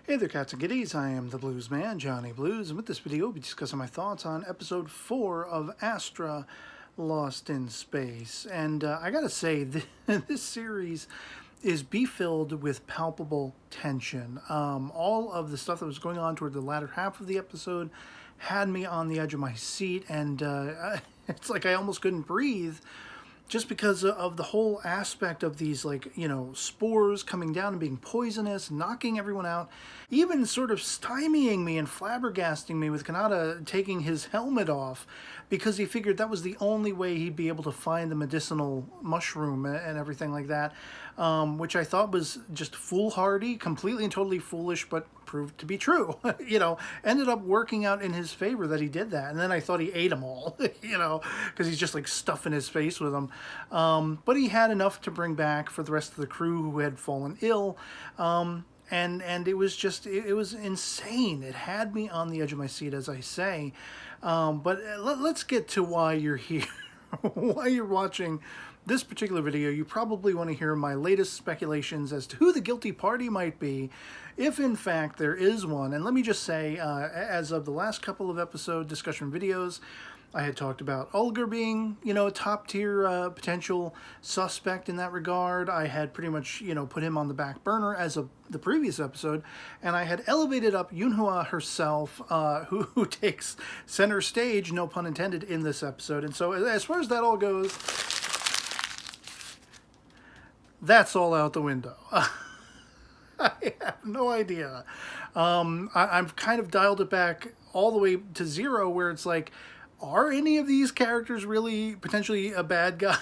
Hey there, cats and kitties. I am the Blues Man, Johnny Blues, and with this video, we'll be discussing my thoughts on episode 4 of Astra Lost in Space. And I gotta say, this series is be-filled with palpable tension. All of the stuff that was going on toward the latter half of the episode had me on the edge of my seat, and it's like I almost couldn't breathe just because of the whole aspect of these, spores coming down and being poisonous, knocking everyone out, even sort of stymieing me and flabbergasting me with Kanata taking his helmet off because he figured that was the only way he'd be able to find the medicinal mushroom and everything like that, which I thought was just foolhardy, completely and totally foolish, but proved to be true. Ended up working out in his favor that he did that. And then I thought he ate them all, because he's just like stuffing his face with them. But he had enough to bring back for the rest of the crew who had fallen ill. And it was just, it was insane. It had me on the edge of my seat, as I say. But let's get to why you're here. Why you're watching this particular video. You probably want to hear my latest speculations as to who the guilty party might be, if in fact there is one. And let me just say, as of the last couple of episode discussion videos, I had talked about Ulger being, a top-tier potential suspect in that regard. I had pretty much, put him on the back burner as of the previous episode, and I had elevated up Yunhua herself, who takes center stage, no pun intended, in this episode. And so as far as that all goes, that's all out the window. I have no idea. I've kind of dialed it back all the way to zero, where it's like, are any of these characters really potentially a bad guy?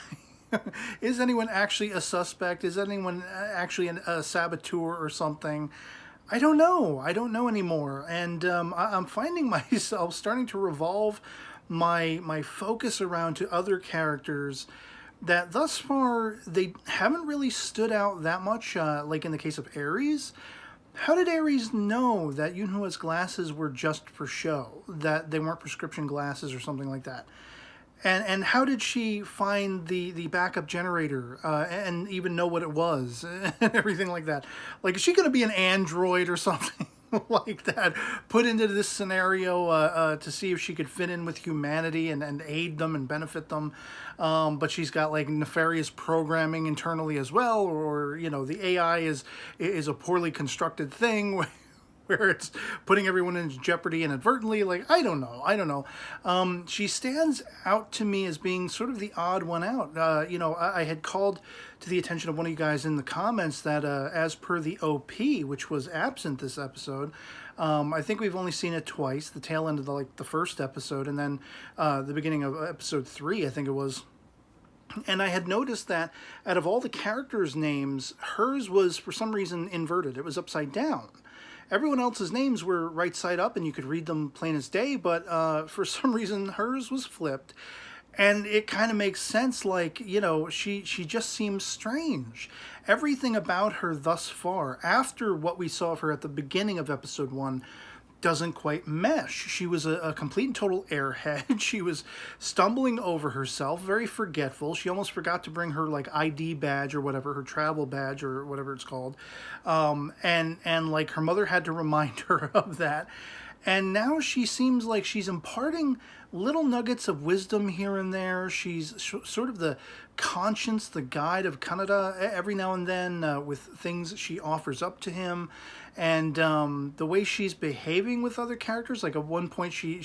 Is anyone actually a suspect? Is anyone actually a saboteur or something? I don't know. I don't know anymore. And I'm finding myself starting to revolve my focus around to other characters that thus far they haven't really stood out that much, like in the case of Ares. How did Ares know that Yunhua's glasses were just for show, that they weren't prescription glasses or something like that? And how did she find the backup generator and even know what it was and everything like that? Like, is she going to be an android or something like that, put into this scenario to see if she could fit in with humanity and aid them and benefit them? But she's got like nefarious programming internally as well, or the AI is a poorly constructed thing where it's putting everyone in jeopardy inadvertently. Like, I don't know. She stands out to me as being sort of the odd one out. I had called to the attention of one of you guys in the comments that as per the OP, which was absent this episode, I think we've only seen it twice, the tail end of the first episode, and then the beginning of episode 3, I think it was. And I had noticed that out of all the characters' names, hers was for some reason inverted. It was upside down. Everyone else's names were right side up and you could read them plain as day, but for some reason hers was flipped. And it kind of makes sense, like, she just seems strange. Everything about her thus far, after what we saw of her at the beginning of episode 1, doesn't quite mesh. She was a complete and total airhead. She was stumbling over herself, very forgetful. She almost forgot to bring her ID badge or whatever, her travel badge or whatever it's called. And like her mother had to remind her of that. And now she seems like she's imparting little nuggets of wisdom here and there. She's sort of the conscience, the guide of Kanata every now and then with things she offers up to him. And the way she's behaving with other characters, like at one point she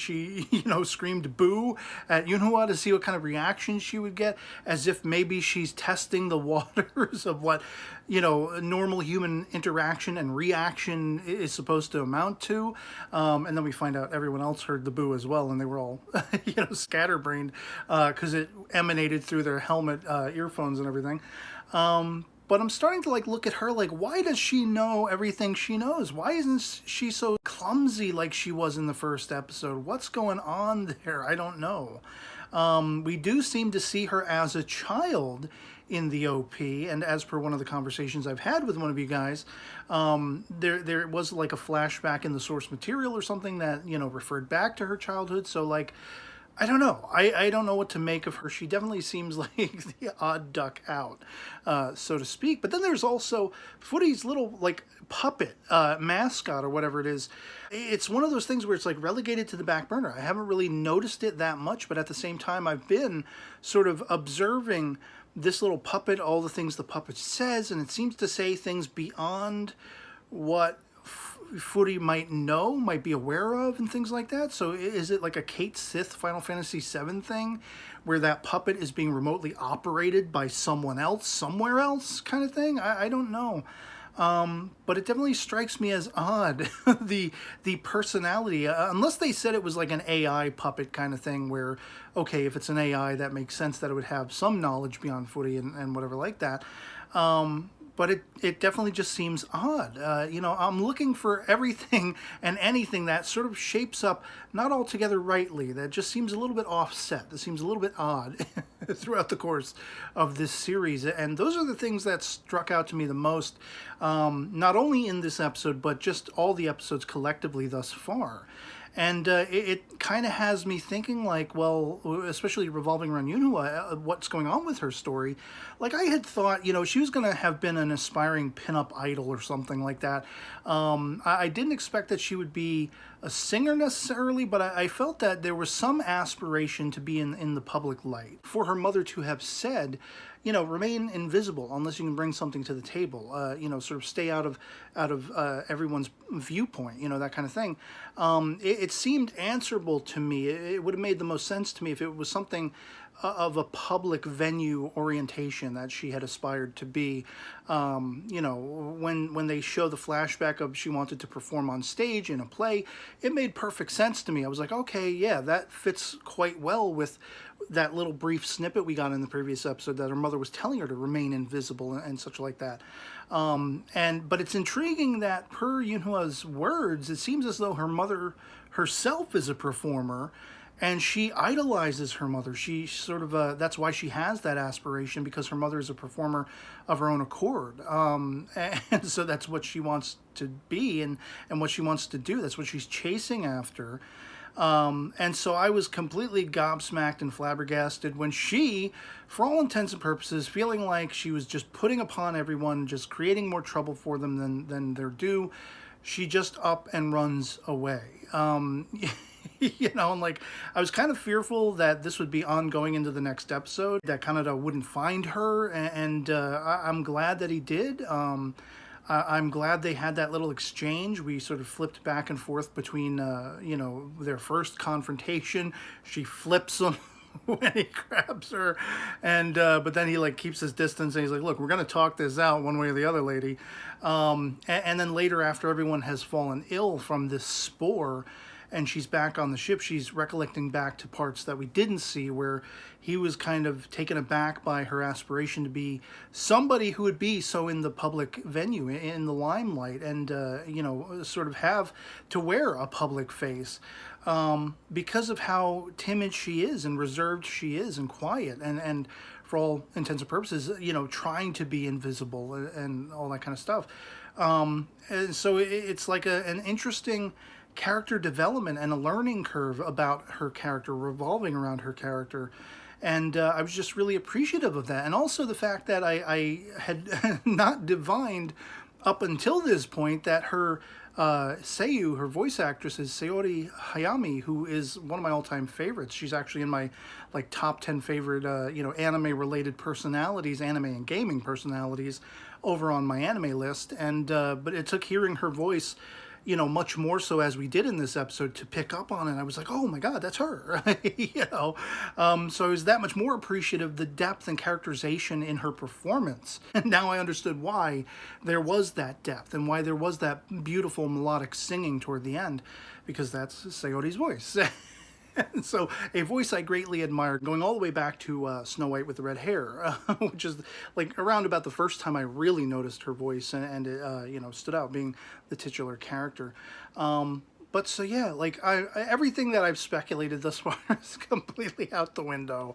screamed boo at Yunhua to see what kind of reaction she would get, as if maybe she's testing the waters of what normal human interaction and reaction is supposed to amount to. And then we find out everyone else heard the boo as well, and they were all scatterbrained because it emanated through their helmet earphones and everything. But I'm starting to look at her why does she know everything she knows? Why isn't she so clumsy like she was in the first episode? What's going on there? I don't know. We do seem to see her as a child in the OP, and as per one of the conversations I've had with one of you guys, there was a flashback in the source material or something that referred back to her childhood. So I don't know. I don't know what to make of her. She definitely seems like the odd duck out, so to speak. But then there's also Footy's little like puppet mascot or whatever it is. It's one of those things where it's like relegated to the back burner. I haven't really noticed it that much, but at the same time, I've been sort of observing this little puppet, all the things the puppet says, and it seems to say things beyond what Footy might know, might be aware of, and things like that. So is it like a Kate Sith Final Fantasy VII thing, where that puppet is being remotely operated by someone else, somewhere else, kind of thing? I don't know. But it definitely strikes me as odd, the personality, unless they said it was like an AI puppet kind of thing where, okay, if it's an AI, that makes sense that it would have some knowledge beyond Footy and whatever like that. But it definitely just seems odd. I'm looking for everything and anything that sort of shapes up not altogether rightly, that just seems a little bit offset, that seems a little bit odd throughout the course of this series. And those are the things that struck out to me the most, not only in this episode, but just all the episodes collectively thus far. And it kind of has me thinking, like, well, especially revolving around Yunhua, what's going on with her story. Like, I had thought, she was going to have been an aspiring pinup idol or something like that. I didn't expect that she would be a singer necessarily, but I felt that there was some aspiration to be in the public light. For her mother to have said, remain invisible unless you can bring something to the table. Sort of stay out of everyone's viewpoint. That kind of thing. It seemed answerable to me. It would have made the most sense to me if it was something of a public venue orientation that she had aspired to be. When they show the flashback of she wanted to perform on stage in a play, it made perfect sense to me. I was like, okay, yeah, that fits quite well with that little brief snippet we got in the previous episode that her mother was telling her to remain invisible and such like that. But it's intriguing that per Yunhua's words, it seems as though her mother herself is a performer, and she idolizes her mother. She sort of, that's why she has that aspiration, because her mother is a performer of her own accord. And so that's what she wants to be and what she wants to do. That's what she's chasing after. And so I was completely gobsmacked and flabbergasted when she, for all intents and purposes, feeling like she was just putting upon everyone, just creating more trouble for them than they're due, she just up and runs away. And like, I was kind of fearful that this would be ongoing into the next episode, that Kanata wouldn't find her, and I'm glad that he did. I'm glad they had that little exchange. We sort of flipped back and forth between, their first confrontation. She flips him when he grabs her, and but then he like keeps his distance, and he's like, "Look, we're gonna talk this out one way or the other, lady." And then later, after everyone has fallen ill from this spore, and she's back on the ship, she's recollecting back to parts that we didn't see, where he was kind of taken aback by her aspiration to be somebody who would be so in the public venue, in the limelight, and sort of have to wear a public face, because of how timid she is and reserved she is and quiet, and for all intents and purposes, trying to be invisible and all that kind of stuff. And so it's like an interesting character development and a learning curve about her character, revolving around her character. And I was just really appreciative of that. And also the fact that I had not divined up until this point that her Seiyu, her voice actress, is Saori Hayami, who is one of my all-time favorites. She's actually in my top 10 favorite anime-related personalities, anime and gaming personalities, over on my anime list. And but it took hearing her voice much more so as we did in this episode to pick up on it. I was like, oh my God, that's her. So I was that much more appreciative of the depth and characterization in her performance. And now I understood why there was that depth and why there was that beautiful melodic singing toward the end, because that's Sayori's voice. And so a voice I greatly admired, going all the way back to Snow White with the red hair, which is like around about the first time I really noticed her voice and it stood out, being the titular character. But so yeah, like everything that I've speculated thus far is completely out the window.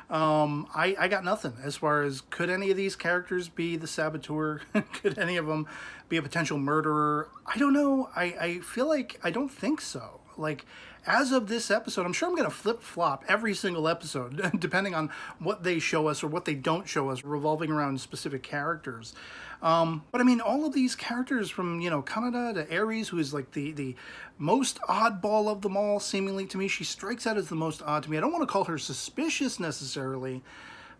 I got nothing as far as, could any of these characters be the saboteur? Could any of them be a potential murderer? I don't know. I feel like I don't think so. Like, as of this episode, I'm sure I'm going to flip-flop every single episode, depending on what they show us or what they don't show us, revolving around specific characters. But I mean, all of these characters from, Kanata to Ares, who is like the most oddball of them all, seemingly to me. She strikes out as the most odd to me. I don't want to call her suspicious necessarily,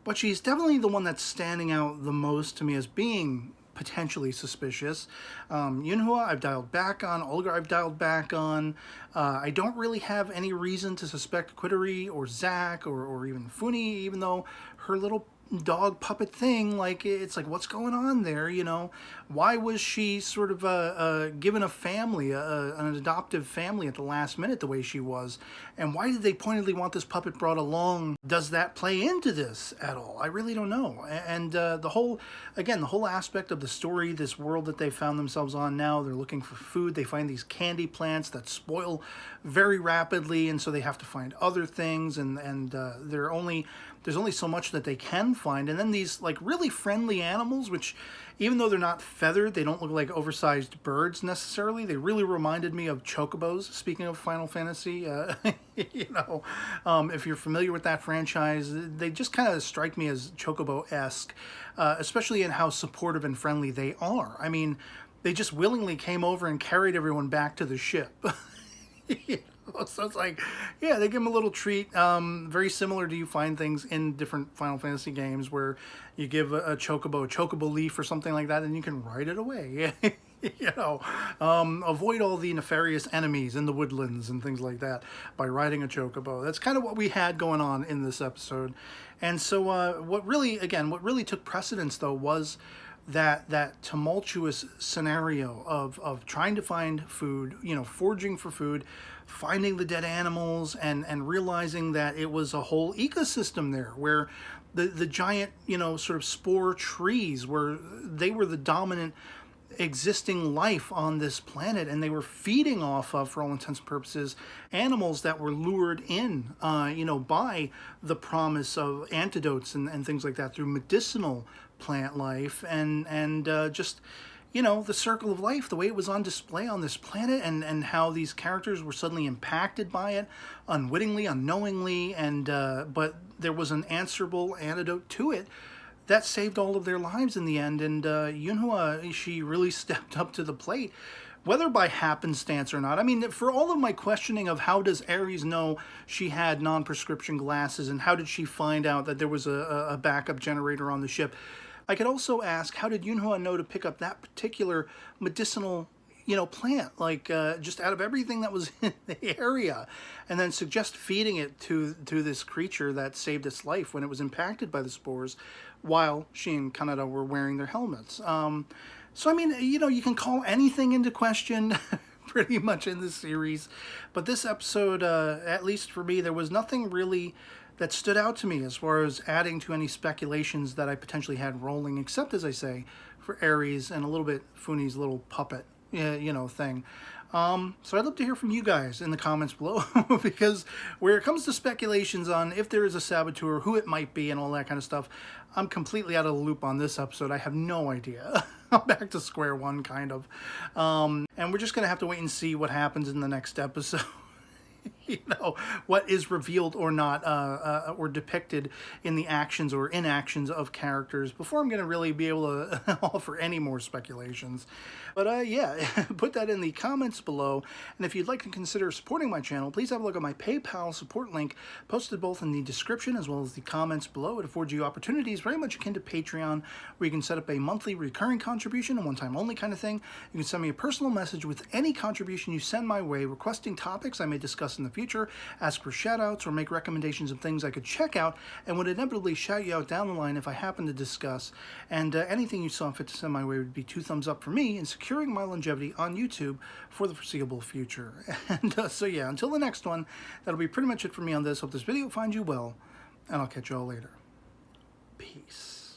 but she's definitely the one that's standing out the most to me as being potentially suspicious. Yunhua, I've dialed back on. Olga, I've dialed back on. I don't really have any reason to suspect Quittery or Zack or even Funi, even though her little dog puppet thing, like, it's like, what's going on there, Why was she sort of given a family, an adoptive family at the last minute the way she was? And why did they pointedly want this puppet brought along? Does that play into this at all? I really don't know. And the whole aspect of the story, this world that they found themselves on now, they're looking for food. They find these candy plants that spoil very rapidly, and so they have to find other things, and there's only so much that they can find. And then these like really friendly animals, which even though they're not feathered, they don't look like oversized birds necessarily. They really reminded me of chocobos, speaking of Final Fantasy. If you're familiar with that franchise, they just kind of strike me as chocobo-esque, especially in how supportive and friendly they are. I mean, they just willingly came over and carried everyone back to the ship. So it's like, yeah, they give them a little treat. Very similar to you find things in different Final Fantasy games where you give a chocobo leaf or something like that, and you can ride it away. Avoid all the nefarious enemies in the woodlands and things like that by riding a chocobo. That's kind of what we had going on in this episode. And so what really took precedence, though, was that tumultuous scenario of trying to find food, foraging for food, finding the dead animals, and realizing that it was a whole ecosystem there where the giant, sort of spore trees were the dominant existing life on this planet, and they were feeding off of, for all intents and purposes, animals that were lured in, by the promise of antidotes and things like that through medicinal plant life, and just the circle of life, the way it was on display on this planet, and how these characters were suddenly impacted by it, unwittingly, unknowingly, and but there was an answerable antidote to it that saved all of their lives in the end. And Yunhua, she really stepped up to the plate, whether by happenstance or not. I mean, for all of my questioning of how does Ares know she had non-prescription glasses, and how did she find out that there was a backup generator on the ship, I could also ask, how did Yunhua know to pick up that particular medicinal plant, like just out of everything that was in the area, and then suggest feeding it to this creature that saved its life when it was impacted by the spores, while she and Kanata were wearing their helmets. So I mean, you can call anything into question pretty much in this series, but this episode, at least for me, there was nothing really that stood out to me as far as adding to any speculations that I potentially had rolling, except, as I say, for Ares and a little bit Funi's little puppet thing. So I'd love to hear from you guys in the comments below, because where it comes to speculations on if there is a saboteur, who it might be, and all that kind of stuff, I'm completely out of the loop on this episode. I have no idea. I'm back to square one, kind of. And we're just going to have to wait and see what happens in the next episode. What is revealed or not, or depicted in the actions or inactions of characters before I'm going to really be able to offer any more speculations. But yeah, put that in the comments below. And if you'd like to consider supporting my channel, please have a look at my PayPal support link, posted both in the description as well as the comments below. It affords you opportunities very much akin to Patreon, where you can set up a monthly recurring contribution, a one-time only kind of thing. You can send me a personal message with any contribution you send my way, requesting topics I may discuss in the future, ask for shout-outs, or make recommendations of things I could check out, and would inevitably shout you out down the line if I happen to discuss. And anything you saw fit to send my way would be 2 thumbs up for me in securing my longevity on YouTube for the foreseeable future. And so yeah, until the next one, that'll be pretty much it for me on this. Hope this video finds you well, and I'll catch you all later. Peace.